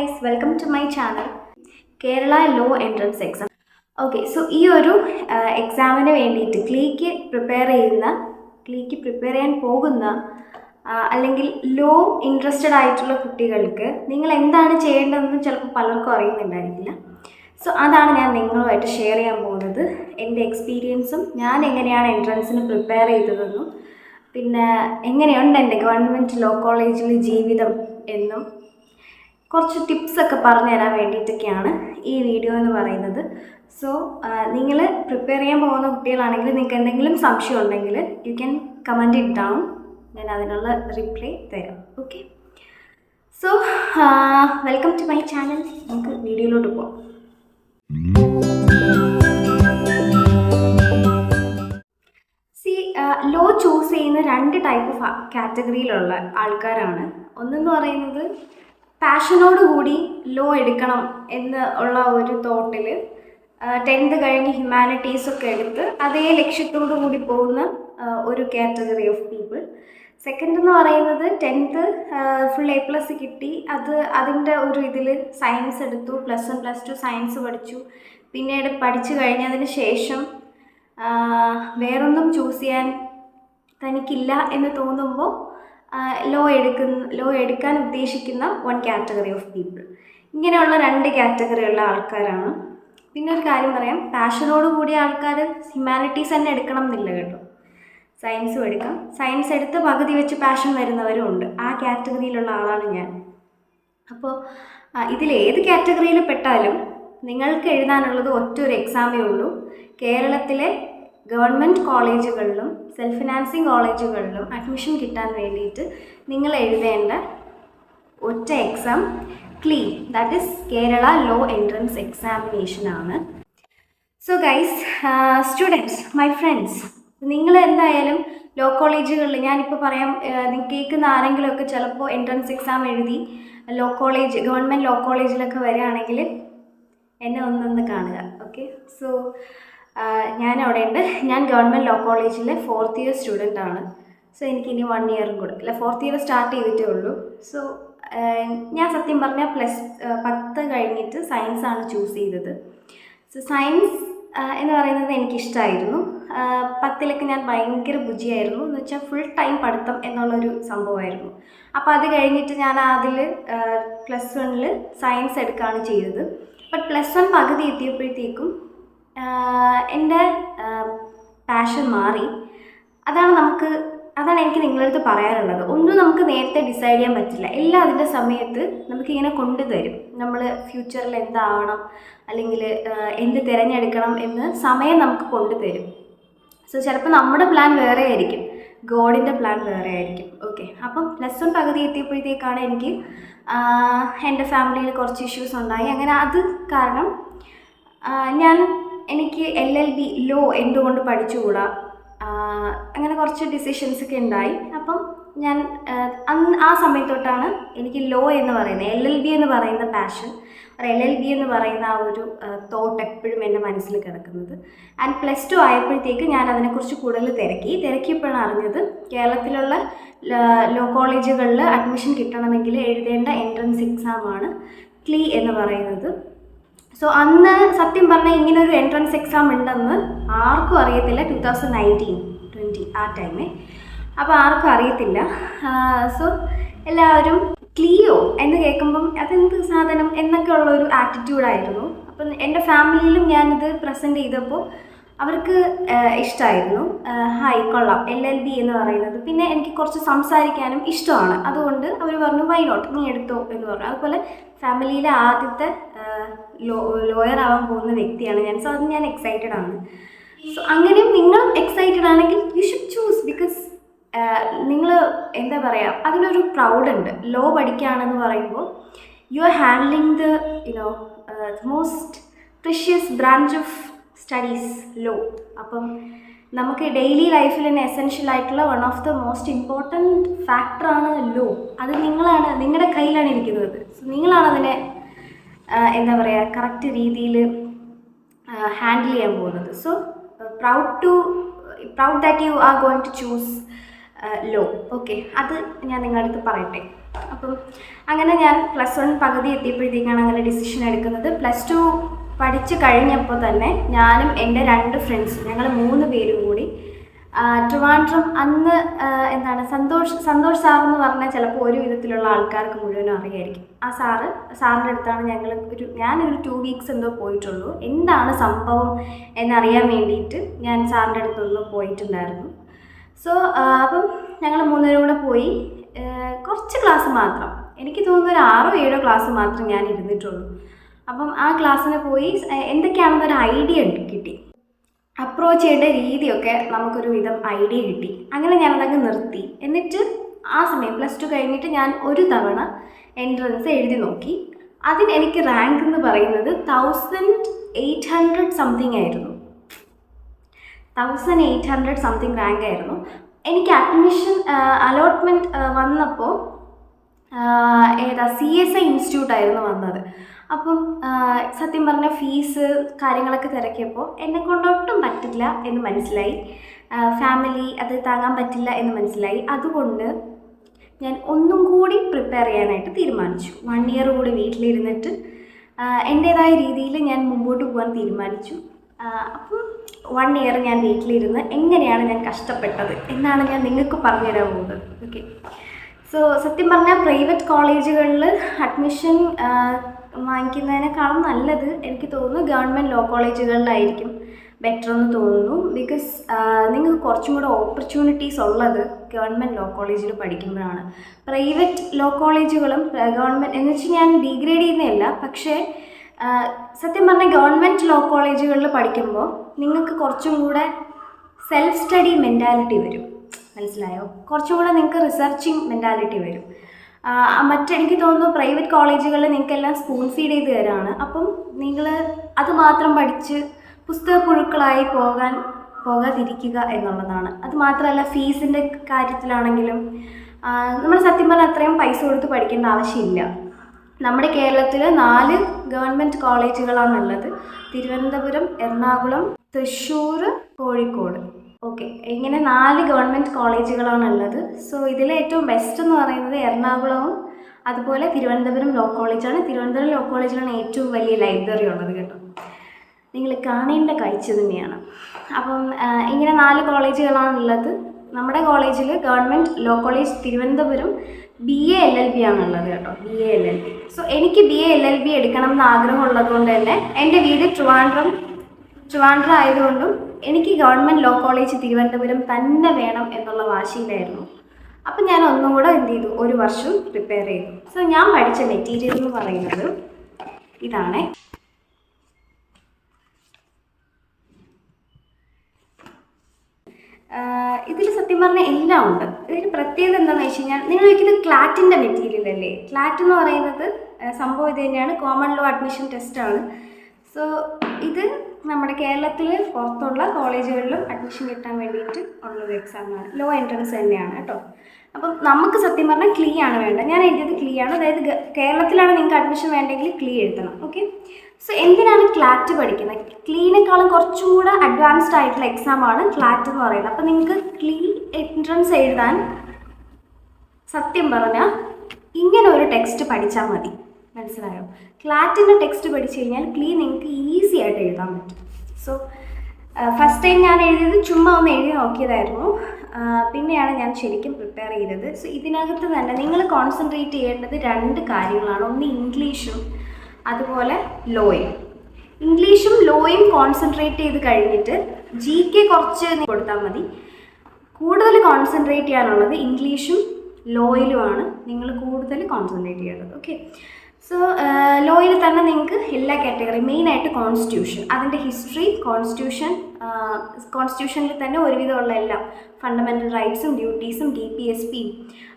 guys, welcome to my channel Kerala Law Entrance Exam. Okay, so ഈ ഒരു എക്സാമിന് വേണ്ടിയിട്ട് ക്ലീക്ക് പ്രിപ്പയർ ചെയ്യാൻ പോകുന്ന അല്ലെങ്കിൽ ലോ ഇൻട്രസ്റ്റഡ് ആയിട്ടുള്ള കുട്ടികൾക്ക് നിങ്ങൾ എന്താണ് ചെയ്യേണ്ടതെന്ന് ചിലപ്പോൾ പലർക്കും അറിയുന്നുണ്ടായിരിക്കില്ല. സോ അതാണ് ഞാൻ നിങ്ങളുമായിട്ട് ഷെയർ ചെയ്യാൻ പോകുന്നത്. എൻ്റെ എക്സ്പീരിയൻസും ഞാൻ എങ്ങനെയാണ് എൻട്രൻസിന് പ്രിപ്പയർ ചെയ്തതെന്നും പിന്നെ എങ്ങനെയുണ്ട് എൻ്റെ ഗവൺമെൻറ് ലോ കോളേജിൽ ജീവിതം എന്നും കുറച്ച് ടിപ്സൊക്കെ പറഞ്ഞു തരാൻ വേണ്ടിയിട്ടൊക്കെയാണ് ഈ വീഡിയോ എന്ന് പറയുന്നത്. സോ നിങ്ങൾ പ്രിപ്പയർ ചെയ്യാൻ പോകുന്ന കുട്ടികളാണെങ്കിൽ നിങ്ങൾക്ക് എന്തെങ്കിലും സംശയം ഉണ്ടെങ്കിൽ you can comment it down, ഞാൻ അതിനുള്ള റിപ്ലൈ തരാം. Okay, so welcome to my channel. നമുക്ക് വീഡിയോയിലോട്ട് പോകാം. ലോ ചൂസ് ചെയ്യുന്ന രണ്ട് ടൈപ്പ് ഓഫ് കാറ്റഗറിയിലുള്ള ആൾക്കാരാണ്. ഒന്നെന്ന് പറയുന്നത് പാഷനോടുകൂടി ലോ എടുക്കണം എന്ന് ഉള്ള ഒരു തോട്ടിൽ 10th കഴിഞ്ഞ് ഹ്യൂമാനിറ്റീസൊക്കെ എടുത്ത് അതേ ലക്ഷ്യത്തോടു കൂടി പോകുന്ന ഒരു കാറ്റഗറി ഓഫ് പീപ്പിൾ. സെക്കൻഡ് എന്ന് പറയുന്നത് 10th ഫുൾ A+ കിട്ടി, അതിൻ്റെ ഒരു ഇതിൽ സയൻസ് എടുത്തു, +1 +2 സയൻസ് പഠിച്ചു, പിന്നീട് പഠിച്ചു കഴിഞ്ഞതിന് ശേഷം വേറൊന്നും ചൂസ് ചെയ്യാൻ തനിക്കില്ല എന്ന് തോന്നുമ്പോൾ ലോ എടുക്കാൻ ഉദ്ദേശിക്കുന്ന വൺ കാറ്റഗറി ഓഫ് പീപ്പിൾ. ഇങ്ങനെയുള്ള രണ്ട് കാറ്റഗറിയുള്ള ആൾക്കാരാണ്. പിന്നെ ഒരു കാര്യം പറയാം, പാഷനോട് കൂടിയ ആൾക്കാർ ഹ്യൂമാനിറ്റീസ് തന്നെ എടുക്കണം എന്നില്ല കേട്ടോ, സയൻസും എടുക്കാം. സയൻസ് എടുത്ത് പകുതി വെച്ച് പാഷൻ വരുന്നവരും ഉണ്ട്. ആ കാറ്റഗറിയിലുള്ള ആളാണ് ഞാൻ. അപ്പോൾ ഇതിലേത് കാറ്റഗറിയിൽ പെട്ടാലും നിങ്ങൾക്ക് എഴുതാനുള്ളത് ഒറ്റൊരു എക്സാമേ ഉള്ളൂ. കേരളത്തിലെ ഗവൺമെൻറ് കോളേജുകളിലും സെൽഫ് ഫിനാൻസിങ് കോളേജുകളിലും അഡ്മിഷൻ കിട്ടാൻ വേണ്ടിയിട്ട് നിങ്ങൾ എഴുതേണ്ട ഒറ്റ എക്സാം ക്ലീ, that is Kerala law entrance examination ആണ്. So guys, students, my friends, നിങ്ങൾ എന്തായാലും ലോ കോളേജുകളിൽ ഞാനിപ്പോൾ പറയാം, കേൾക്കുന്ന ആരെങ്കിലുമൊക്കെ ചിലപ്പോൾ എൻട്രൻസ് എക്സാം എഴുതി ഗവൺമെൻറ് ലോ കോളേജിലൊക്കെ വരികയാണെങ്കിൽ എന്നെ ഒന്നൊന്ന് കാണുക. ഓക്കെ, സോ ഞാൻ അവിടെ ഉണ്ട്. ഞാൻ ഗവൺമെൻറ് ലോ കോളേജിലെ 4th ഇയർ സ്റ്റുഡൻ്റ് ആണ്. സോ എനിക്കിനി 1 ഇയറും കൂടെ അല്ല, 4th ഇയർ സ്റ്റാർട്ട് ചെയ്തിട്ടേ ഉള്ളൂ. സോ ഞാൻ സത്യം പറഞ്ഞാൽ 10 കഴിഞ്ഞിട്ട് സയൻസാണ് ചൂസ് ചെയ്തത്. സോ സയൻസ് എന്ന് പറയുന്നത് എനിക്കിഷ്ടമായിരുന്നു. 10ലൊക്കെ ഞാൻ ഭയങ്കര ബുജിയായിരുന്നു, എന്ന് വെച്ചാൽ ഫുൾ ടൈം പഠിത്തം എന്നുള്ളൊരു സംഭവമായിരുന്നു. അപ്പോൾ അത് കഴിഞ്ഞിട്ട് ഞാൻ അതിൽ +1 സയൻസ് എടുക്കുകയാണ് ചെയ്തത്. ബട്ട് +1 പകുതി എത്തിയപ്പോഴത്തേക്കും എൻ്റെ പാഷൻ മാറി. അതാണ് എനിക്ക് നിങ്ങളുടെ അടുത്ത് പറയാനുള്ളത്. ഒന്നും നമുക്ക് നേരത്തെ ഡിസൈഡ് ചെയ്യാൻ പറ്റില്ല. എല്ലാം അതിൻ്റെ സമയത്ത് നമുക്കിങ്ങനെ കൊണ്ടുതരും. നമ്മൾ ഫ്യൂച്ചറിൽ എന്താവണം അല്ലെങ്കിൽ എന്ത് തിരഞ്ഞെടുക്കണം എന്ന് സമയം നമുക്ക് കൊണ്ടുതരും. സോ ചിലപ്പോൾ നമ്മുടെ പ്ലാൻ വേറെ ആയിരിക്കും, ഗോഡിൻ്റെ പ്ലാൻ വേറെ ആയിരിക്കും. ഓക്കെ, അപ്പം +1 പകുതി എത്തിയപ്പോഴത്തേക്കാണ് എനിക്ക് എൻ്റെ ഫാമിലിയിൽ കുറച്ച് ഇഷ്യൂസ് ഉണ്ടായി. അങ്ങനെ അത് കാരണം എനിക്ക് LLB ലോ എന്തുകൊണ്ട് പഠിച്ചുകൂടാ, അങ്ങനെ കുറച്ച് ഡിസിഷൻസൊക്കെ ഉണ്ടായി. അപ്പം ഞാൻ ആ സമയത്തൊട്ടാണ് എനിക്ക് ലോ എന്ന് പറയുന്നത്, LLB എന്ന് പറയുന്ന പാഷൻ, LLB എന്ന് പറയുന്ന ആ ഒരു തോട്ട് എപ്പോഴും എൻ്റെ മനസ്സിൽ കിടക്കുന്നത്. ആൻഡ് +2 ആയപ്പോഴത്തേക്ക് ഞാൻ അതിനെക്കുറിച്ച് കൂടുതൽ തിരക്കിയപ്പോഴാണ് അറിഞ്ഞത് കേരളത്തിലുള്ള ലോ കോളേജുകളിൽ അഡ്മിഷൻ കിട്ടണമെങ്കിൽ എഴുതേണ്ട എൻട്രൻസ് എക്സാമാണ് ക്ലീ എന്ന് പറയുന്നത്. സോ അന്ന് സത്യം പറഞ്ഞാൽ ഇങ്ങനൊരു എൻട്രൻസ് എക്സാം ഉണ്ടെന്ന് ആർക്കും അറിയത്തില്ല. 2019-20 ആ ടൈമേ, അപ്പോൾ ആർക്കും അറിയത്തില്ല. സോ എല്ലാവരും ക്ലിയോ എന്ന് കേൾക്കുമ്പം അതെന്ത് സാധനം എന്നൊക്കെ ഉള്ളൊരു ആറ്റിറ്റ്യൂഡായിരുന്നു. അപ്പം എൻ്റെ ഫാമിലിയിലും ഞാനിത് പ്രസൻറ്റ് ചെയ്തപ്പോൾ അവർക്ക് ഇഷ്ടമായിരുന്നു. ഹായ്, കൊള്ളാം, LLB എന്ന് പറയുന്നത്. പിന്നെ എനിക്ക് കുറച്ച് സംസാരിക്കാനും ഇഷ്ടമാണ്, അതുകൊണ്ട് അവർ പറഞ്ഞു വൈ നോട്ട്, നീ എടുത്തോ എന്ന് പറഞ്ഞു. അതുപോലെ ഫാമിലിയിലെ ആദ്യത്തെ ലോയർ ആവാൻ പോകുന്ന വ്യക്തിയാണ് ഞാൻ. സോ അത് ഞാൻ എക്സൈറ്റഡ് ആണ്. സോ അങ്ങനെയും നിങ്ങളും എക്സൈറ്റഡ് ആണെങ്കിൽ യു ഷുഡ് ചൂസ്, ബിക്കോസ് നിങ്ങൾ എന്താ പറയുക, അതിനൊരു പ്രൗഡുണ്ട്. ലോ പഠിക്കുകയാണെന്ന് പറയുമ്പോൾ you are handling the most precious branch of studies, law. അപ്പം നമുക്ക് ഡെയിലി ലൈഫിൽ തന്നെ എസെൻഷ്യൽ ആയിട്ടുള്ള one of the most important ഫാക്ടറാണ് ലോ. അത് നിങ്ങളുടെ കയ്യിലാണ് ഇരിക്കുന്നത്. സോ നിങ്ങളാണ് അതിനെ എന്താ പറയുക കറക്റ്റ് രീതിയിൽ ഹാൻഡിൽ ചെയ്യാൻ പോകുന്നത്. So proud that you are going to choose law. Okay, അത് ഞാൻ നിങ്ങളുടെ അടുത്ത് പറയട്ടെ. അപ്പം അങ്ങനെ ഞാൻ +1 പകുതി എത്തിയപ്പോഴത്തേക്കാണ് അങ്ങനെ ഡിസിഷൻ എടുക്കുന്നത്. +2 പഠിച്ച് കഴിഞ്ഞപ്പോൾ തന്നെ ഞാനും എൻ്റെ 2 ഫ്രണ്ട്സും, ഞങ്ങൾ 3 പേരും കൂടി ട്രിവാൻഡ്രം അന്ന് എന്താണ് സന്തോഷ് സാർ എന്ന് പറഞ്ഞാൽ ചിലപ്പോൾ ഒരു വിധത്തിലുള്ള ആൾക്കാർക്ക് മുഴുവനും അറിയായിരിക്കും. ആ സാറിൻ്റെ അടുത്താണ് ഞാനൊരു 2 വീക്സ് എന്തോ പോയിട്ടുള്ളൂ. എന്താണ് സംഭവം എന്നറിയാൻ വേണ്ടിയിട്ട് ഞാൻ സാറിൻ്റെ അടുത്തൊന്ന് പോയിട്ടുണ്ടായിരുന്നു. സോ അപ്പം ഞങ്ങൾ 3 പേരും കൂടെ പോയി. കുറച്ച് ക്ലാസ് മാത്രം, എനിക്ക് തോന്നുന്നു ഒരു 6-7 ക്ലാസ് മാത്രം ഞാൻ ഇരുന്നിട്ടുള്ളൂ. അപ്പം ആ ക്ലാസ്സിന് പോയി എന്തൊക്കെയാണെന്നൊരു ഐഡിയ കിട്ടി, അപ്രോച്ച് ചെയ്യേണ്ട രീതിയൊക്കെ നമുക്കൊരു വിധം ഐഡിയ കിട്ടി. അങ്ങനെ ഞാനതങ്ങ് നിർത്തി. എന്നിട്ട് ആ സമയം +2 കഴിഞ്ഞിട്ട് ഞാൻ ഒരു തവണ എൻട്രൻസ് എഴുതി നോക്കി. അതിന് എനിക്ക് റാങ്ക് എന്ന് പറയുന്നത് 1800 സംതിങ് ആയിരുന്നു. 1800 സംതിങ് റാങ്ക് ആയിരുന്നു. എനിക്ക് അഡ്മിഷൻ അലോട്ട്മെൻറ്റ് വന്നപ്പോൾ CSI ഇൻസ്റ്റിറ്റ്യൂട്ടായിരുന്നു വന്നത്. അപ്പം സത്യം പറഞ്ഞ ഫീസ് കാര്യങ്ങളൊക്കെ തിരക്കിയപ്പോൾ എന്നെ കൊണ്ടൊട്ടും പറ്റില്ല എന്ന് മനസ്സിലായി. ഫാമിലി അത് താങ്ങാൻ പറ്റില്ല എന്ന് മനസ്സിലായി. അതുകൊണ്ട് ഞാൻ ഒന്നും കൂടി പ്രിപ്പയർ ചെയ്യാനായിട്ട് തീരുമാനിച്ചു. 1 ഇയർ കൂടി വീട്ടിലിരുന്നിട്ട് എൻ്റേതായ രീതിയിൽ ഞാൻ മുമ്പോട്ട് പോകാൻ തീരുമാനിച്ചു. അപ്പം 1 ഇയർ ഞാൻ വീട്ടിലിരുന്ന് എങ്ങനെയാണ് ഞാൻ കഷ്ടപ്പെട്ടത് എന്നാണ് ഞാൻ നിങ്ങൾക്ക് പറഞ്ഞുതരാൻ പോകുന്നത്. ഓക്കെ, സോ സത്യം പറഞ്ഞാൽ പ്രൈവറ്റ് കോളേജുകളിൽ അഡ്മിഷൻ വാങ്ങിക്കുന്നതിനേക്കാളും നല്ലത് എനിക്ക് തോന്നുന്നു ഗവൺമെൻറ് ലോ കോളേജുകളിലായിരിക്കും ബെറ്റർ എന്ന് തോന്നുന്നു. ബിക്കോസ് നിങ്ങൾക്ക് കുറച്ചും കൂടെ ഓപ്പർച്യൂണിറ്റീസ് ഉള്ളത് ഗവൺമെൻറ് ലോ കോളേജിൽ പഠിക്കുമ്പോഴാണ്. പ്രൈവറ്റ് ലോ കോളേജുകളും ഗവൺമെൻറ് എന്ന് വെച്ചാൽ ഞാൻ ഡീഗ്രേഡ് ചെയ്യുന്നതല്ല, പക്ഷേ സത്യം പറഞ്ഞാൽ ഗവൺമെൻറ് ലോ കോളേജുകളിൽ പഠിക്കുമ്പോൾ നിങ്ങൾക്ക് കുറച്ചും കൂടെ സെൽഫ് സ്റ്റഡി മെൻറ്റാലിറ്റി വരും. മനസ്സിലായോ? കുറച്ചും കൂടെ നിങ്ങൾക്ക് റിസർച്ചിങ് മെൻറ്റാലിറ്റി വരും. മറ്റെനിക്ക് തോന്നുന്നു പ്രൈവറ്റ് കോളേജുകളിൽ നിങ്ങൾക്കെല്ലാം സ്പൂൺ ഫീഡ് ചെയ്ത് തരാണ്. അപ്പം നിങ്ങൾ അത് മാത്രം പഠിച്ച് പുസ്തക പുഴുക്കളായി പോകാതിരിക്കുക എന്നുള്ളതാണ്. അത് മാത്രമല്ല, ഫീസിൻ്റെ കാര്യത്തിലാണെങ്കിലും നമ്മൾ സത്യം പറഞ്ഞാൽ അത്രയും പൈസ കൊടുത്ത് പഠിക്കേണ്ട ആവശ്യമില്ല. നമ്മുടെ കേരളത്തിൽ 4 ഗവൺമെൻറ് കോളേജുകളാണുള്ളത്. തിരുവനന്തപുരം, എറണാകുളം, തൃശ്ശൂർ, കോഴിക്കോട്. ഓക്കെ, ഇങ്ങനെ 4 ഗവൺമെൻറ് കോളേജുകളാണുള്ളത്. സോ ഇതിൽ ഏറ്റവും ബെസ്റ്റ് എന്ന് പറയുന്നത് എറണാകുളവും അതുപോലെ തിരുവനന്തപുരം ലോ കോളേജാണ്. തിരുവനന്തപുരം ലോ കോളേജിലാണ് ഏറ്റവും വലിയ ലൈബ്രറി ഉള്ളത് കേട്ടോ. നിങ്ങൾ കാണേണ്ട കാഴ്ച തന്നെയാണ്. അപ്പം ഇങ്ങനെ 4 കോളേജുകളാണുള്ളത്. നമ്മുടെ കോളേജിൽ government law college Thiruvananthapuram BA LLB ആണുള്ളത് കേട്ടോ. BA LLB. സോ എനിക്ക് BA LLB എടുക്കണം എന്ന് ആഗ്രഹമുള്ളത് കൊണ്ട് തന്നെ എൻ്റെ വീട് ട്രിവാൻഡ്രം ആയതുകൊണ്ടും എനിക്ക് ഗവൺമെൻറ് ലോ കോളേജ് തിരുവനന്തപുരം തന്നെ വേണം എന്നുള്ള വാശിയിലായിരുന്നു. അപ്പം ഞാൻ ഒന്നും കൂടെ എന്ത് ചെയ്തു, 1 വർഷം പ്രിപ്പയർ ചെയ്തു. സോ ഞാൻ പഠിച്ച മെറ്റീരിയൽ എന്ന് പറയുന്നത് ഇതാണ്. ഇതിൽ സത്യം പറഞ്ഞാൽ എല്ലാം ഉണ്ട്. ഇതിന് പ്രത്യേകത എന്താണെന്ന് വെച്ച് കഴിഞ്ഞാൽ, നിങ്ങൾ ചോദിക്കുന്നത് ക്ലാറ്റിൻ്റെ മെറ്റീരിയൽ അല്ലേ? ക്ലാറ്റ് എന്ന് പറയുന്നത് സംഭവം ഇത് തന്നെയാണ്, കോമൺ ലോ അഡ്മിഷൻ ടെസ്റ്റാണ്. സോ ഇത് നമ്മുടെ കേരളത്തിൽ പുറത്തുള്ള കോളേജുകളിലും അഡ്മിഷൻ കിട്ടാൻ വേണ്ടിയിട്ട് ഉള്ളൊരു എക്സാമാണ്. ലോ എൻട്രൻസ് തന്നെയാണ് കേട്ടോ. അപ്പം നമുക്ക് സത്യം പറഞ്ഞാൽ ക്ലീ ആണ് വേണ്ടത്. ഞാൻ എഴുതിയത് ക്ലീ ആണ്. അതായത് കേരളത്തിലാണ് നിങ്ങൾക്ക് അഡ്മിഷൻ വേണ്ടെങ്കിൽ ക്ലീ എഴുതണം. ഓക്കെ, സോ എന്തിനാണ് ക്ലാറ്റ് പഠിക്കുന്നത്? ക്ലീനേക്കാളും കുറച്ചും കൂടെ അഡ്വാൻസ്ഡ് ആയിട്ടുള്ള എക്സാമാണ് ക്ലാറ്റ് എന്ന് പറയുന്നത്. അപ്പം നിങ്ങൾക്ക് ക്ലീ എൻട്രൻസ് എഴുതാൻ സത്യം പറഞ്ഞാൽ ഇങ്ങനെ ഒരു ടെക്സ്റ്റ് പഠിച്ചാൽ മതി. മനസ്സിലായോ? ക്ലാറ്റിൻ്റെ ടെക്സ്റ്റ് പഠിച്ചു കഴിഞ്ഞാൽ ക്ലീ നിങ്ങൾക്ക് ഈസി ആയിട്ട് എഴുതാൻ പറ്റും. സോ ഫസ്റ്റ് ടൈം ഞാൻ എഴുതിയത് ചുമ്മാ ഒന്ന് എഴുതി നോക്കിയതായിരുന്നു. പിന്നെയാണ് ഞാൻ ശരിക്കും പ്രിപ്പയർ ചെയ്തത്. സോ ഇതിനകത്ത് തന്നെ നിങ്ങൾ കോൺസെൻട്രേറ്റ് ചെയ്യേണ്ടത് 2 കാര്യങ്ങളാണ്. ഒന്ന് ഇംഗ്ലീഷും അതുപോലെ ലോയും. ഇംഗ്ലീഷും ലോയും കോൺസെൻട്രേറ്റ് ചെയ്ത് കഴിഞ്ഞിട്ട് GK കുറച്ച് കൊടുത്താൽ മതി. കൂടുതൽ കോൺസെൻട്രേറ്റ് ചെയ്യാനുള്ളത് ഇംഗ്ലീഷും ലോയിലുമാണ് നിങ്ങൾ കൂടുതൽ കോൺസെൻട്രേറ്റ് ചെയ്യേണ്ടത്. ഓക്കെ, സോ ലോയിൽ തന്നെ നിങ്ങൾക്ക് എല്ലാ കാറ്റഗറി, മെയിനായിട്ട് കോൺസ്റ്റിറ്റ്യൂഷൻ, അതിൻ്റെ ഹിസ്റ്ററി, കോൺസ്റ്റിറ്റ്യൂഷനിൽ തന്നെ ഒരുവിധമുള്ള എല്ലാം, ഫണ്ടമെൻ്റൽ റൈറ്റ്സും ഡ്യൂട്ടീസും DPSP,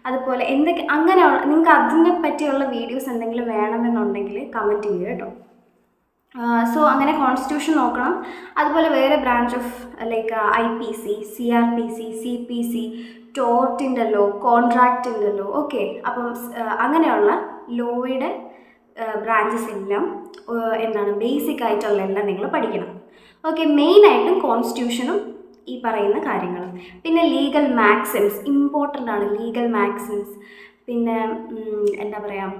അതുപോലെ എന്തൊക്കെ അങ്ങനെയുള്ള നിങ്ങൾക്ക് അതിനെ പറ്റിയുള്ള വീഡിയോസ് എന്തെങ്കിലും വേണമെന്നുണ്ടെങ്കിൽ കമൻറ്റ് ചെയ്യുക കേട്ടോ. സോ അങ്ങനെ കോൺസ്റ്റിറ്റ്യൂഷൻ നോക്കണം. അതുപോലെ വേറെ branch of like IPC, CRPC, CPC, ടോർട്ടിൻ്റെ ലോ, കോൺട്രാക്റ്റിൻ്റെ ലോ. ഓക്കെ, അപ്പം അങ്ങനെയുള്ള ലോയുടെ ബ്രാഞ്ചസ് എല്ലാം എന്താണ് ബേസിക് ആയിട്ടുള്ള എല്ലാം നിങ്ങൾ പഠിക്കണം. ഓക്കെ, മെയിനായിട്ടും കോൺസ്റ്റിറ്റ്യൂഷനും ഈ പറയുന്ന കാര്യങ്ങളും. പിന്നെ ലീഗൽ മാക്സിംസ് ഇമ്പോർട്ടൻ്റ് ആണ്. ലീഗൽ മാക്സിംസ്, പിന്നെ എന്താ പറയുക,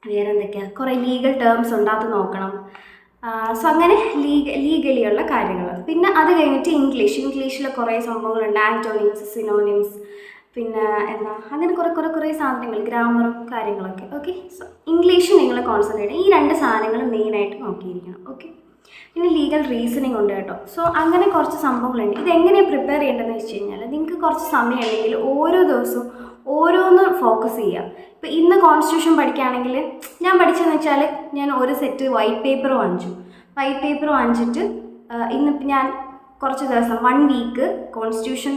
വേറെ എന്തൊക്കെയാണ്, കുറേ ലീഗൽ ടേംസ് ഉണ്ട്, അത് നോക്കണം. സോ അങ്ങനെ ലീഗലിയുള്ള കാര്യങ്ങൾ. പിന്നെ അത് കഴിഞ്ഞിട്ട് ഇംഗ്ലീഷിൽ കുറേ സംഭവങ്ങളുണ്ട്, ആൻറ്റോണിംസ്, സിനോണിംസ്, പിന്നെ അങ്ങനെ കുറേ സാധനങ്ങൾ, ഗ്രാമറും കാര്യങ്ങളൊക്കെ. ഓക്കെ, സോ ഇംഗ്ലീഷ് നിങ്ങൾ കോൺസെൻട്രേറ്റ് ചെയ്യണം. ഈ 2 സാധനങ്ങൾ മെയിനായിട്ട് നോക്കിയിരിക്കണം. ഓക്കെ, പിന്നെ ലീഗൽ റീസണിങ് ഉണ്ട് കേട്ടോ. സോ അങ്ങനെ കുറച്ച് സംഭവങ്ങളുണ്ട്. ഇതെങ്ങനെയാണ് പ്രിപ്പയർ ചെയ്യേണ്ടതെന്ന് വെച്ച് കഴിഞ്ഞാൽ, നിങ്ങൾക്ക് കുറച്ച് സമയം ഉണ്ടെങ്കിൽ ഓരോ ദിവസവും ഓരോന്ന് ഫോക്കസ് ചെയ്യുക. ഇപ്പോൾ ഇന്ന് കോൺസ്റ്റിറ്റ്യൂഷൻ പഠിക്കുകയാണെങ്കിൽ, ഞാൻ പഠിച്ചതെന്ന് വെച്ചാൽ ഞാൻ ഒരു സെറ്റ് വൈറ്റ് പേപ്പർ വാങ്ങിച്ചിട്ട് ഇന്നിപ്പോൾ ഞാൻ കുറച്ച് ദിവസം 1 വീക്ക് കോൺസ്റ്റിറ്റ്യൂഷൻ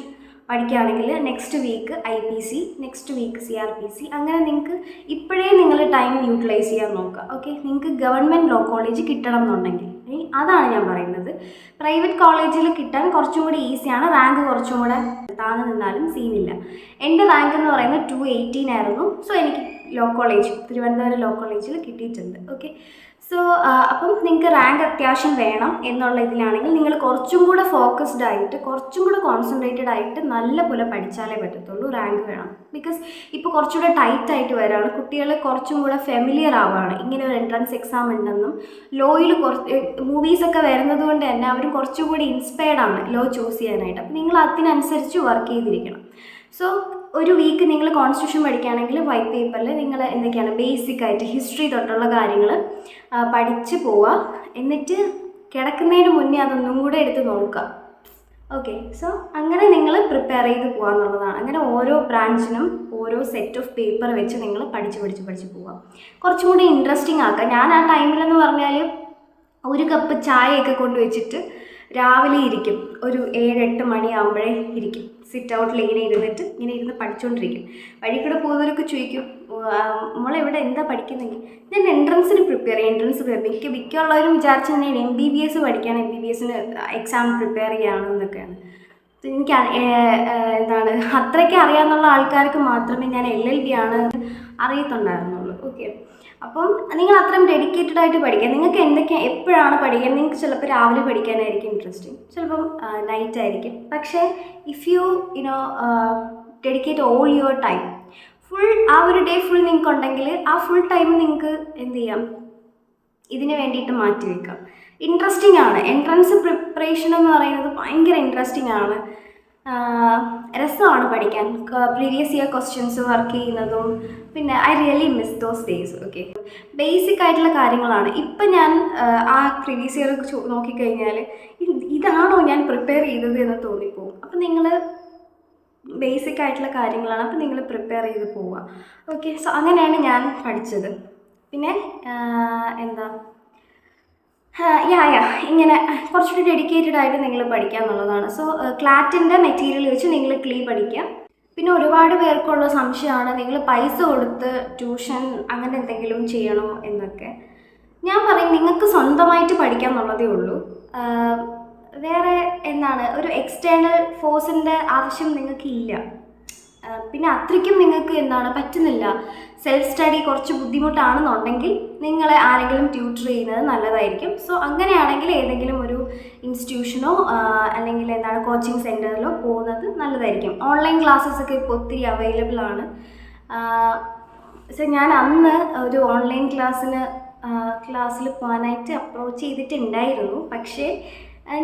പഠിക്കുകയാണെങ്കിൽ next week IPC, next week CRPC, അങ്ങനെ നിങ്ങൾക്ക് ഇപ്പോഴേ നിങ്ങൾ ടൈം യൂട്ടിലൈസ് ചെയ്യാൻ നോക്കുക. ഓക്കെ, നിങ്ങൾക്ക് ഗവൺമെൻറ് ലോ കോളേജ് കിട്ടണം എന്നുണ്ടെങ്കിൽ അതാണ് ഞാൻ പറയുന്നത്. പ്രൈവറ്റ് കോളേജിൽ കിട്ടാൻ കുറച്ചും കൂടി ഈസിയാണ്, റാങ്ക് കുറച്ചും കൂടെ താഴ്ന്നു നിന്നാലും സീനില്ല. എൻ്റെ റാങ്ക് എന്ന് പറയുന്നത് 218 ആയിരുന്നു. സോ എനിക്ക് തിരുവനന്തപുരം ലോ കോളേജിൽ കിട്ടിയിട്ടുണ്ട്. ഓക്കെ, സോ അപ്പം നിങ്ങൾക്ക് റാങ്ക് അത്യാവശ്യം വേണം എന്നുള്ള ഇതിലാണെങ്കിൽ നിങ്ങൾ കുറച്ചും കൂടെ ഫോക്കസ്ഡ് ആയിട്ട്, കുറച്ചും കൂടെ കോൺസെൻട്രേറ്റഡ് ആയിട്ട് നല്ലപോലെ പഠിച്ചാലേ പറ്റത്തുള്ളൂ റാങ്ക് വേണം. ബിക്കോസ് ഇപ്പോൾ കുറച്ചുകൂടെ ടൈറ്റായിട്ട് വരികയാണ്, കുട്ടികൾ കുറച്ചും കൂടെ ഫെമിലിയർ ആവുകയാണ്, ഇങ്ങനെ ഒരു എൻട്രൻസ് എക്സാം ഉണ്ടെന്നും. ലോയിൽ മൂവീസൊക്കെ വരുന്നത് കൊണ്ട് തന്നെ അവർ കുറച്ചുകൂടി ഇൻസ്പയർഡ് ആണ് ലോ ചൂസ് ചെയ്യാനായിട്ട്. അപ്പം നിങ്ങൾ അതിനനുസരിച്ച് വർക്ക് ചെയ്തിരിക്കണം. സോ ഒരു വീക്ക് നിങ്ങൾ കോൺസ്റ്റിറ്റ്യൂഷൻ പഠിക്കുകയാണെങ്കിൽ വൈറ്റ് പേപ്പറിൽ നിങ്ങൾ എന്തൊക്കെയാണ് ബേസിക് ആയിട്ട് ഹിസ്റ്ററി തൊട്ടുള്ള കാര്യങ്ങൾ പഠിച്ച് പോവുക. എന്നിട്ട് കിടക്കുന്നതിന് മുന്നേ അതൊന്നും കൂടെ എടുത്ത് നോക്കുക. ഓക്കെ, സോ അങ്ങനെ നിങ്ങൾ പ്രിപ്പയർ ചെയ്ത് പോകുക എന്നുള്ളതാണ്. അങ്ങനെ ഓരോ ബ്രാഞ്ചിനും ഓരോ സെറ്റ് ഓഫ് പേപ്പർ വെച്ച് നിങ്ങൾ പഠിച്ച് പോവുക. കുറച്ചും കൂടി ഇൻട്രസ്റ്റിംഗ് ആക്കുക. ഞാൻ ആ ടൈമിലെന്ന് പറഞ്ഞാൽ ഒരു കപ്പ് ചായയൊക്കെ കൊണ്ടുവച്ചിട്ട് രാവിലെ ഇരിക്കും, ഒരു 7-8 മണിയാകുമ്പോഴേ ഇരിക്കും. സിറ്റ് ഔട്ടിൽ ഇങ്ങനെ ഇരുന്ന് പഠിച്ചുകൊണ്ടിരിക്കും. വഴി കൂടെ പോകുന്നവരൊക്കെ ചോദിക്കും, നമ്മളെവിടെ എന്താ പഠിക്കുന്നെങ്കിൽ ഞാൻ എൻട്രൻസിന് പ്രിപ്പയർ ചെയ്യും. മിക്കുള്ളവരും വിചാരിച്ചു ഞാൻ MBBS പഠിക്കുകയാണ്, MBBS എക്സാം പ്രിപ്പയർ ചെയ്യുകയാണെന്നൊക്കെയാണ്. എനിക്ക് അത്രയ്ക്ക് അറിയാമെന്നുള്ള ആൾക്കാർക്ക് മാത്രമേ ഞാൻ LLB ആണ് അറിയത്തുണ്ടായിരുന്നുള്ളൂ. ഓക്കെ, അപ്പം നിങ്ങൾ അത്രയും ഡെഡിക്കേറ്റഡ് ആയിട്ട് പഠിക്കുക. നിങ്ങൾക്ക് എപ്പോഴാണ് പഠിക്കുക, നിങ്ങൾക്ക് ചിലപ്പോൾ രാവിലെ പഠിക്കാനായിരിക്കും ഇൻട്രസ്റ്റിംഗ്, ചിലപ്പം നൈറ്റ് ആയിരിക്കും. പക്ഷേ if you dedicate all your time, ആ ഒരു ഡേ ഫുൾ നിങ്ങൾക്ക് ഉണ്ടെങ്കിൽ ആ ഫുൾ ടൈം നിങ്ങൾക്ക് എന്ത് ചെയ്യാം, ഇതിന് വേണ്ടിയിട്ട് മാറ്റി വയ്ക്കാം. ഇൻട്രസ്റ്റിംഗ് ആണ് എൻട്രൻസ് പ്രിപ്പറേഷൻ എന്ന് പറയുന്നത്, ഭയങ്കര ഇൻട്രസ്റ്റിംഗ് ആണ്, രസമാണ് പഠിക്കാൻ. പ്രീവിയസ് ഇയർ ക്വസ്റ്റ്യൻസ് വർക്ക് ചെയ്യുന്നതും, പിന്നെ I really miss those days. Okay, basic ആയിട്ടുള്ള കാര്യങ്ങളാണ്. ഇപ്പം ഞാൻ ആ പ്രീവിയസ് ഇയർ നോക്കിക്കഴിഞ്ഞാൽ ഇതാണോ ഞാൻ പ്രിപ്പയർ ചെയ്തത് എന്ന് തോന്നിപ്പോവും. അപ്പം നിങ്ങൾ ബേസിക് ആയിട്ടുള്ള കാര്യങ്ങളാണ്, അപ്പം നിങ്ങൾ പ്രിപ്പയർ ചെയ്ത് പോവുക. ഓക്കെ, സോ അങ്ങനെയാണ് ഞാൻ പഠിച്ചത്. പിന്നെ ഇങ്ങനെ കുറച്ചുകൂടി ഡെഡിക്കേറ്റഡ് ആയിട്ട് നിങ്ങൾ പഠിക്കുക എന്നുള്ളതാണ്. സോ ക്ലാറ്റിൻ്റെ മെറ്റീരിയൽ വെച്ച് നിങ്ങൾ ക്ലീ പഠിക്കുക. പിന്നെ ഒരുപാട് പേർക്കുള്ള സംശയമാണ് നിങ്ങൾ പൈസ കൊടുത്ത് ട്യൂഷൻ അങ്ങനെ എന്തെങ്കിലും ചെയ്യണോ എന്നൊക്കെ. ഞാൻ പറയും നിങ്ങൾക്ക് സ്വന്തമായിട്ട് പഠിക്കാം എന്നുള്ളതേ ഉള്ളൂ. വേറെ ഒരു എക്സ്റ്റേണൽ ഫോഴ്സിൻ്റെ ആവശ്യം നിങ്ങൾക്കില്ല. പിന്നെ അത്രയ്ക്കും നിങ്ങൾക്ക് പറ്റുന്നില്ല, സെൽഫ് സ്റ്റഡി കുറച്ച് ബുദ്ധിമുട്ടാണെന്നുണ്ടെങ്കിൽ നിങ്ങളെ ആരെങ്കിലും ട്യൂട്ടർ ചെയ്യുന്നത് നല്ലതായിരിക്കും. സോ അങ്ങനെയാണെങ്കിൽ ഏതെങ്കിലും ഒരു ഇൻസ്റ്റിറ്റ്യൂഷനോ അല്ലെങ്കിൽ കോച്ചിങ് സെൻറ്ററിലോ പോകുന്നത് നല്ലതായിരിക്കും. ഓൺലൈൻ ക്ലാസ്സസ് ഒക്കെ ഇപ്പോൾ ഒത്തിരി അവൈലബിൾ ആണ്. സോ ഞാൻ അന്ന് ഒരു ഓൺലൈൻ ക്ലാസ്സിൽ പോകാനായിട്ട് അപ്രോച്ച് ചെയ്തിട്ടുണ്ടായിരുന്നു. പക്ഷേ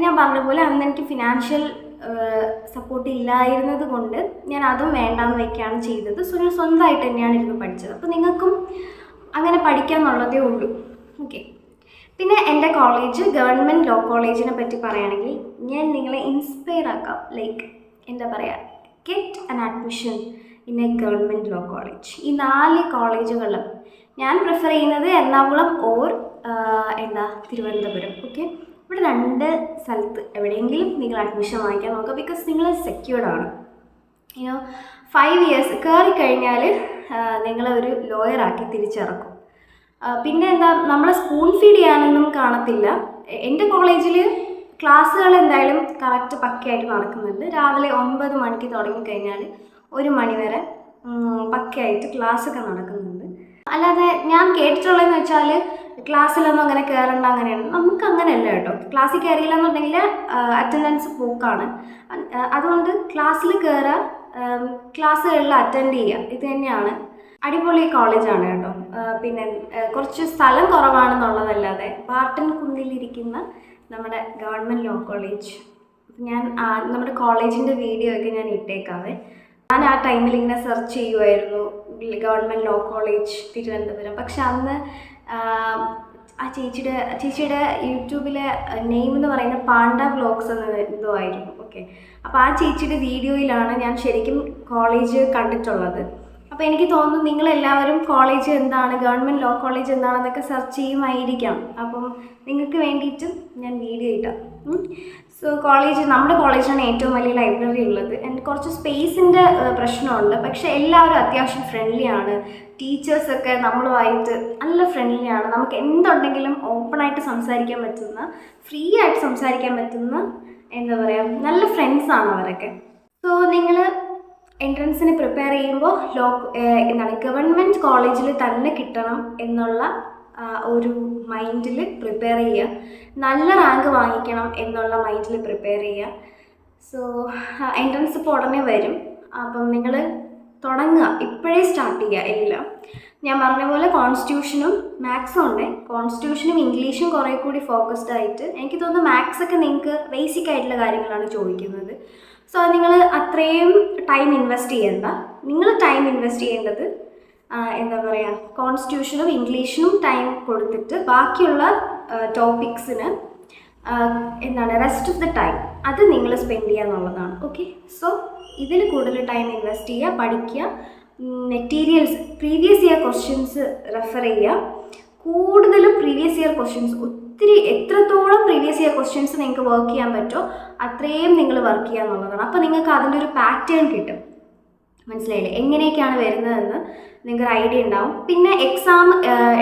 ഞാൻ പറഞ്ഞ പോലെ അന്ന് എനിക്ക് ഫിനാൻഷ്യൽ സപ്പോർട്ട് ഇല്ലായിരുന്നത് കൊണ്ട് ഞാൻ അതും വേണ്ടാന്ന് വയ്ക്കുകയാണ് ചെയ്തത്. സോ ഞാൻ സ്വന്തമായിട്ട് തന്നെയാണ് ഇരുന്ന് പഠിച്ചത്. അപ്പോൾ നിങ്ങൾക്കും അങ്ങനെ പഠിക്കാമെന്നുള്ളതേ ഉള്ളൂ. ഓക്കെ, പിന്നെ എൻ്റെ കോളേജ് ഗവൺമെൻറ് ലോ കോളേജിനെ പറ്റി പറയുകയാണെങ്കിൽ ഞാൻ നിങ്ങളെ ഇൻസ്പയർ ആക്കാം. Like get an admission in A government law college. ഈ 4 കോളേജുകളിലും ഞാൻ പ്രിഫർ ചെയ്യുന്നത് എറണാകുളം ഓർ തിരുവനന്തപുരം. ഓക്കെ, ഇവിടെ 2 സ്ഥലത്ത് എവിടെയെങ്കിലും നിങ്ങൾ അഡ്മിഷൻ വാങ്ങിക്കാൻ നോക്കുക. ബിക്കോസ് നിങ്ങൾ സെക്യൂർഡ് ആണ്. 5 years കയറിക്കഴിഞ്ഞാൽ നിങ്ങളെ ഒരു ലോയറാക്കി തിരിച്ചിറക്കും. പിന്നെ നമ്മളെ സ്പൂൺ ഫീഡ് ചെയ്യാനൊന്നും കാണത്തില്ല. എൻ്റെ കോളേജിൽ ക്ലാസ്സുകൾ എന്തായാലും കറക്റ്റ് പക്കയായിട്ട് നടക്കുന്നുണ്ട്. രാവിലെ 9 മണിക്ക് തുടങ്ങിക്കഴിഞ്ഞാൽ 1 മണി വരെ പക്കയായിട്ട് ക്ലാസ്സൊക്കെ നടക്കുന്നുണ്ട്. അല്ലാതെ ഞാൻ കേട്ടിട്ടുള്ളതെന്ന് വെച്ചാൽ ക്ലാസ്സിലൊന്നും അങ്ങനെ കയറണ്ട, അങ്ങനെയാണ്. നമുക്ക് അങ്ങനെയല്ല കേട്ടോ. ക്ലാസ്സിൽ കയറിയില്ല എന്നുണ്ടെങ്കിൽ അറ്റൻഡൻസ് പോക്കാണ്. അതുകൊണ്ട് ക്ലാസ്സിൽ കയറുക, ക്ലാസ്സുകളിൽ അറ്റൻഡ് ചെയ്യുക, ഇത് തന്നെയാണ്. അടിപൊളി കോളേജാണ് കേട്ടോ. പിന്നെ കുറച്ച് സ്ഥലം കുറവാണെന്നുള്ളതല്ലാതെ ബാർട്ടൺ കുന്നിലിരിക്കുന്ന നമ്മുടെ ഗവൺമെൻറ് ലോ കോളേജ്. ഞാൻ നമ്മുടെ കോളേജിൻ്റെ വീഡിയോ ഒക്കെ ഞാൻ ഇട്ടേക്കാവേ. ഞാൻ ആ ടൈമിൽ ഇങ്ങനെ സെർച്ച് ചെയ്യുമായിരുന്നു ഗവൺമെൻറ് ലോ കോളേജ് തിരുവനന്തപുരം. പക്ഷെ അന്ന് ആ ചേച്ചിയുടെ യൂട്യൂബിലെ നെയിം എന്ന് പറയുന്നത് പാണ്ട വ്ലോഗ്സ് എന്ന എന്തോ ആയിരുന്നു. ഓക്കെ, അപ്പോൾ ആ ചേച്ചിയുടെ വീഡിയോയിലാണ് ഞാൻ ശരിക്കും കോളേജ് കണ്ടിട്ടുള്ളത്. അപ്പോൾ എനിക്ക് തോന്നുന്നു നിങ്ങളെല്ലാവരും കോളേജ് എന്താണ്, ഗവൺമെൻറ് ലോ കോളേജ് എന്താണെന്നൊക്കെ സെർച്ച് ചെയ്യുമായിരിക്കാം. അപ്പം നിങ്ങൾക്ക് വേണ്ടിയിട്ട് ഞാൻ വീഡിയോ ഇട്ടാം. സോ നമ്മുടെ കോളേജാണ് ഏറ്റവും വലിയ ലൈബ്രറി ഉള്ളത്. ആൻഡ് കുറച്ച് സ്പേസിൻ്റെ പ്രശ്നമുണ്ട്. പക്ഷേ എല്ലാവരും അത്യാവശ്യം ഫ്രണ്ട്ലി ആണ്. ടീച്ചേഴ്സൊക്കെ നമ്മളുമായിട്ട് നല്ല ഫ്രണ്ട്ലി ആണ്. നമുക്ക് എന്തുണ്ടെങ്കിലും ഓപ്പണായിട്ട് സംസാരിക്കാൻ പറ്റുന്ന, ഫ്രീ ആയിട്ട് സംസാരിക്കാൻ പറ്റുന്ന, എന്താ പറയുക, നല്ല ഫ്രണ്ട്സാണ് അവരൊക്കെ. സോ നിങ്ങൾ എൻട്രൻസിന് പ്രിപ്പയർ ചെയ്യുമ്പോൾ ഗവൺമെൻറ് കോളേജിൽ തന്നെ കിട്ടണം എന്നുള്ള ഒരു മൈൻഡിൽ പ്രിപ്പയർ ചെയ്യുക. നല്ല റാങ്ക് വാങ്ങിക്കണം എന്നുള്ള മൈൻഡിൽ പ്രിപ്പയർ ചെയ്യുക. സോ എൻട്രൻസ് ഇപ്പോൾ ഉടനെ വരും. അപ്പം നിങ്ങൾ തുടങ്ങുക, ഇപ്പോഴേ സ്റ്റാർട്ട് ചെയ്യുക എല്ലാം. ഞാൻ പറഞ്ഞ പോലെ കോൺസ്റ്റിറ്റ്യൂഷനും മാത്സും ഉണ്ട്. കോൺസ്റ്റിറ്റ്യൂഷനും ഇംഗ്ലീഷും കുറേ കൂടി ഫോക്കസ്ഡ് ആയിട്ട്, എനിക്ക് തോന്നുന്നു മാത്സൊക്കെ നിങ്ങൾക്ക് ബേസിക് ആയിട്ടുള്ള കാര്യങ്ങളാണ് ചോദിക്കുന്നത്. സോ നിങ്ങൾ അത്രയും ടൈം ഇൻവെസ്റ്റ് ചെയ്യേണ്ട. നിങ്ങൾ ടൈം ഇൻവെസ്റ്റ് ചെയ്യേണ്ടത് എന്താ പറയുക, കോൺസ്റ്റിറ്റ്യൂഷനും ഇംഗ്ലീഷിനും ടൈം കൊടുത്തിട്ട് ബാക്കിയുള്ള ടോപ്പിക്സിന് റെസ്റ്റ് ഓഫ് ദ ടൈം അത് നിങ്ങൾ സ്പെൻഡ് ചെയ്യുക എന്നുള്ളതാണ്. ഓക്കെ, സോ ഇതിൽ കൂടുതൽ ടൈം ഇൻവെസ്റ്റ് ചെയ്യുക, പഠിക്കുക, materials, previous year questions refer ചെയ്യുക. കൂടുതലും പ്രീവിയസ് ഇയർ ക്വസ്റ്റ്യൻസ്, ഒത്തിരി എത്രത്തോളം പ്രീവിയസ് ഇയർ ക്വസ്റ്റ്യൻസ് നിങ്ങൾക്ക് വർക്ക് ചെയ്യാൻ പറ്റുമോ അത്രയും നിങ്ങൾ വർക്ക് ചെയ്യുക എന്നുള്ളതാണ്. അപ്പോൾ നിങ്ങൾക്ക് അതിൻ്റെ ഒരു പാറ്റേൺ കിട്ടും. മനസ്സിലായില്ലേ, എങ്ങനെയൊക്കെയാണ് വരുന്നതെന്ന് നിങ്ങൾക്ക് ഐഡിയ ഉണ്ടാവും. പിന്നെ എക്സാം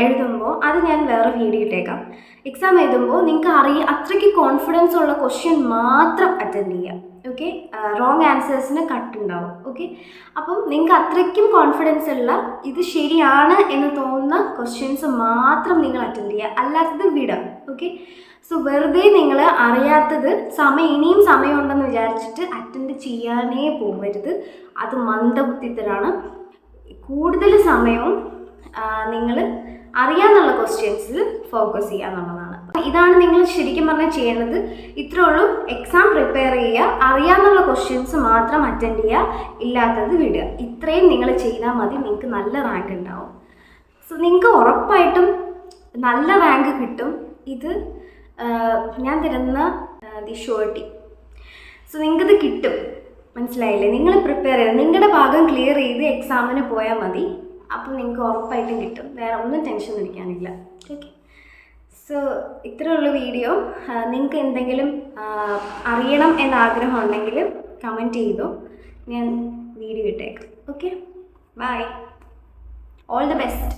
എഴുതുമ്പോൾ അത് ഞാൻ വേറെ വീഡിയോ ഇട്ടേക്കാം. എക്സാം എഴുതുമ്പോൾ നിങ്ങൾക്ക് അത്രയ്ക്ക് കോൺഫിഡൻസ് ഉള്ള ക്വസ്റ്റ്യൻ മാത്രം അറ്റൻഡ് ചെയ്യുക. ഓക്കെ, റോങ് ആൻസേഴ്സിന് കട്ട് ഉണ്ടാവും. ഓക്കെ, അപ്പം നിങ്ങൾക്ക് അത്രയ്ക്കും കോൺഫിഡൻസ് ഉള്ള, ഇത് ശരിയാണ് എന്ന് തോന്നുന്ന ക്വസ്റ്റ്യൻസ് മാത്രം നിങ്ങൾ അറ്റൻഡ് ചെയ്യുക, അല്ലാത്തത് വിടാം. ഓക്കെ, സോ വെറുതെ നിങ്ങൾ അറിയാത്തത് ഇനിയും സമയമുണ്ടെന്ന് വിചാരിച്ചിട്ട് അറ്റൻഡ് ചെയ്യാനേ പോകരുത്. അത് മന്ദബുദ്ധിത്തരാണ്. കൂടുതൽ സമയവും നിങ്ങൾ അറിയാന്നുള്ള ക്വസ്റ്റ്യൻസിൽ ഫോക്കസ് ചെയ്യുക എന്നുള്ളതാണ്. ഇതാണ് നിങ്ങൾ ശരിക്കും പറഞ്ഞാൽ ചെയ്യേണ്ടത്. ഇത്രേ ഉള്ളൂ. എക്സാം പ്രിപ്പയർ ചെയ്യുക, അറിയാന്നുള്ള ക്വസ്റ്റ്യൻസ് മാത്രം അറ്റൻഡ് ചെയ്യുക, ഇല്ലാത്തത് വിടുക. ഇത്രയും നിങ്ങൾ ചെയ്താൽ മതി, നിങ്ങൾക്ക് നല്ല റാങ്ക് ഉണ്ടാവും. സോ നിങ്ങൾക്ക് ഉറപ്പായിട്ടും നല്ല റാങ്ക് കിട്ടും. ഇത് ഞാൻ തരുന്ന ദി ഷുവർട്ടി. സോ നിങ്ങൾക്കിത് കിട്ടും. മനസ്സിലായില്ലേ? നിങ്ങൾ പ്രിപ്പയർ ചെയ്ത് നിങ്ങളുടെ ഭാഗം ക്ലിയർ ചെയ്ത് എക്സാമിന് പോയാൽ മതി. അപ്പം നിങ്ങൾക്ക് ഉറപ്പായിട്ടും കിട്ടും. വേറെ ഒന്നും ടെൻഷൻ അടിക്കാനില്ല. ഓക്കെ, സോ ഇത്രയുള്ള വീഡിയോ. നിങ്ങൾക്ക് എന്തെങ്കിലും അറിയണം എന്നാഗ്രഹം ഉണ്ടെങ്കിൽ കമൻറ്റ് ചെയ്തോ, ഞാൻ വീഡിയോ ഇട്ടേക്കാം. Okay, bye, all the best.